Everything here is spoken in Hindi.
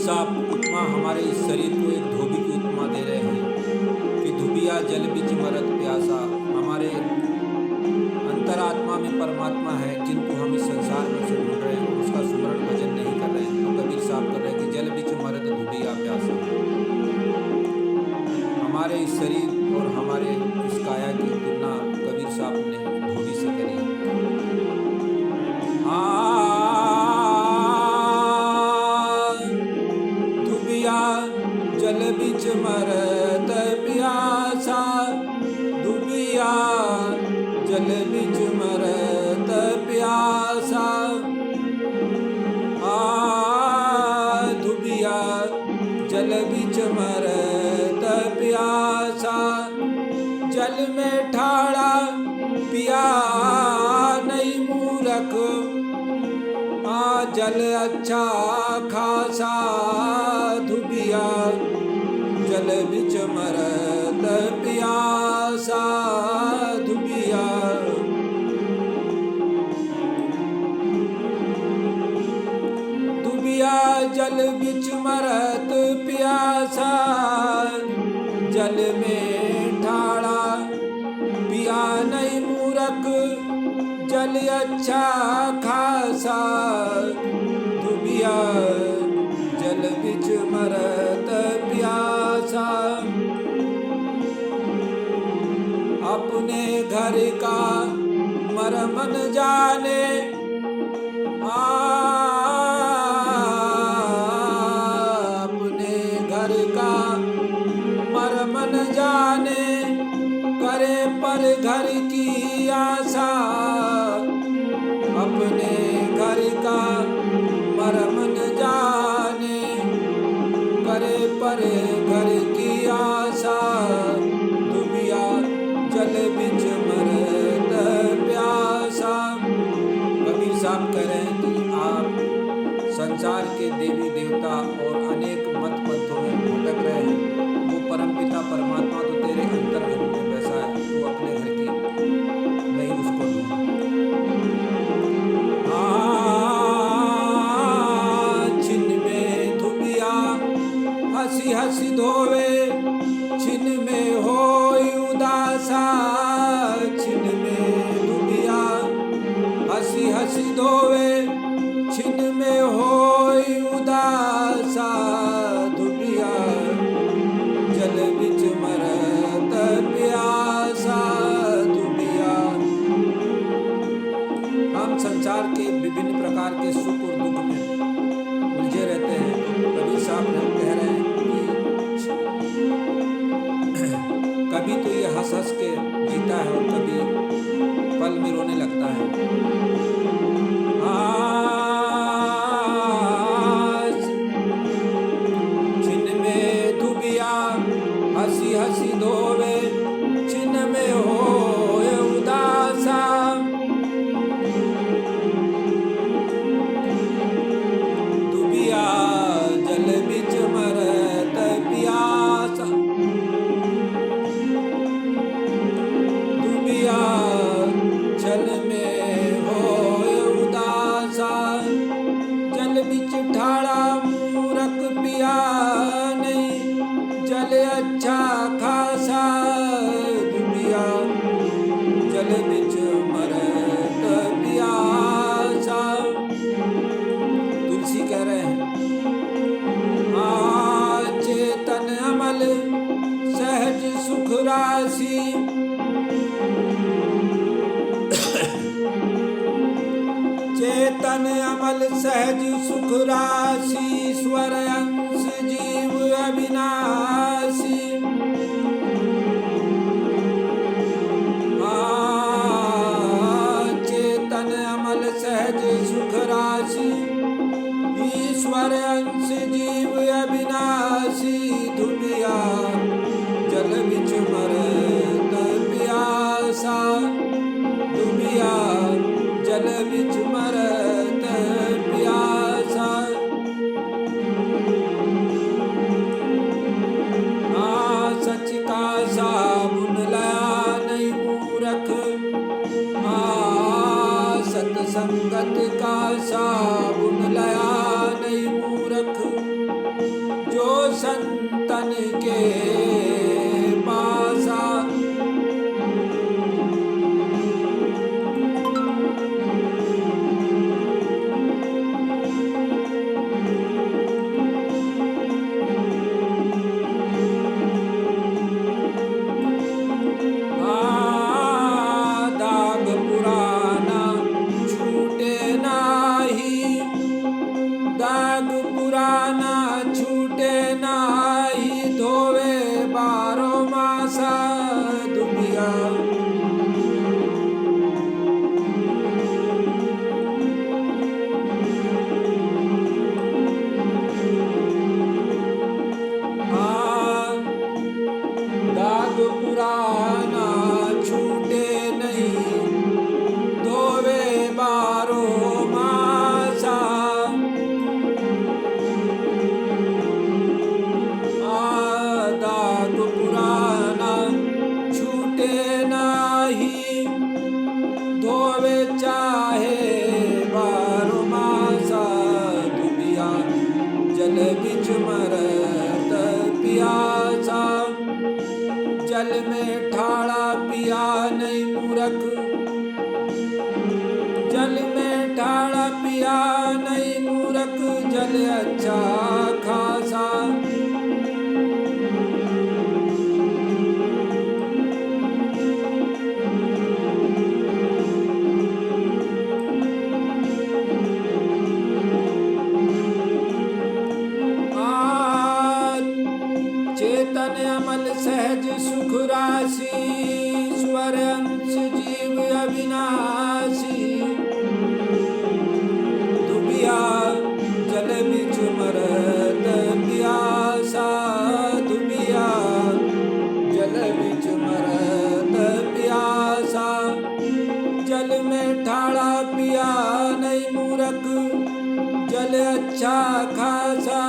साहब उपमा हमारे इस शरीर को एक धोबी की उपमा दे रहे हैं कि धुबिया जल बिच मरत प्यासा। हमारे अंतरात्मा में परमात्मा है जिनको हम इस संसार में से ढूंढ रहे हैं, उसका सुमरण भजन नहीं कर रहे हैं। तो कबीर साहब कर रहे हैं कि जल बिच मरत धुबिया प्यासा। हमारे इस शरीर और हमारे इस काया की तुलना कबीर साहब ने धोबी से करी। धुबिया जल बिच मरत प्यासा, धुबिया जल बिच मरत प्यासा। धुबिया जल बिच मरत प्यासा, जल में ठाड़ा पिया नहीं मूरख। जल अच्छा खासा, धुबिया जल बिच मरत प्यासा। धुबिया धुबिया जल बिच मरत प्यासा, जल में ठाड़ा पिया नहीं मूरख। जल अच्छा खासा, धुबिया जल बिच मरत प्यासा। अपने घर का मरमन जाने, अपने घर का मरमन जाने, करे पर घर की आशा। अपने घर का मरमन जाने, करे पर घर की आशा। धुबिया जल बिच मरत प्यासा। कबीर साहब कह रहे हैं कि आप संसार के देवी देवता और अनेक मत पंथों में भटक रहे हैं। वो परमपिता परमात्मा तो तेरे अंतर्गत में बैसा है, तू अपने घर की नहीं उसको ढूंढ। छिन में धुबिया हंसी हंसी धोवे, छिन में होई उदासा। छिन में धुबिया हंसी हंसी धोवे, छिन में होई उदासा। धुबिया जल बिच मरत प्यासा। धुबिया हम संसार के विभिन्न प्रकार के सुख और दुख में उलझे रहते हैं। कबीर साहब कह रहे हैं कि कभी तो ये हंस हंस के जीता है और कभी पल में रोने लगता है। छिन में धुबिया हंसी हंसी धोवे, छिन में होए उदासा। धुबिया जल बिच मरत प्यासा। धुबिया जल में होए उदासा, जल बिच ठाड़ा मूरख पिया नहीं। जल अच्छा खासा, धुबिया जल बिच मरत प्यासा। तुलसी कह रहे हैं चेतन अमल सहज सुख राशि। चेतन अमल सहज सुख राशि, स्वर अंश जीव अविनाशी। चेतन अमल सहज सुख राशि, ईश्वर अंश जीव अविनाशी। धुबिया जल बिच मरत प्यासा। धुबिया जल बिच मरत प्यासा। सच का साबुन लाया नहीं मूरख। सत्संगत का साबुन लाया नहीं मूरख। जल अच्छा खासा। चेतन अमल सहज सुख राशि, स्वर अंश जीव अविनाशी। दुबिया जल बिच मरत प्यासा, दुबिया जल बिच मरत प्यासा। जल में ठाड़ा पिया नहीं मूरख, जल अच्छा खासा।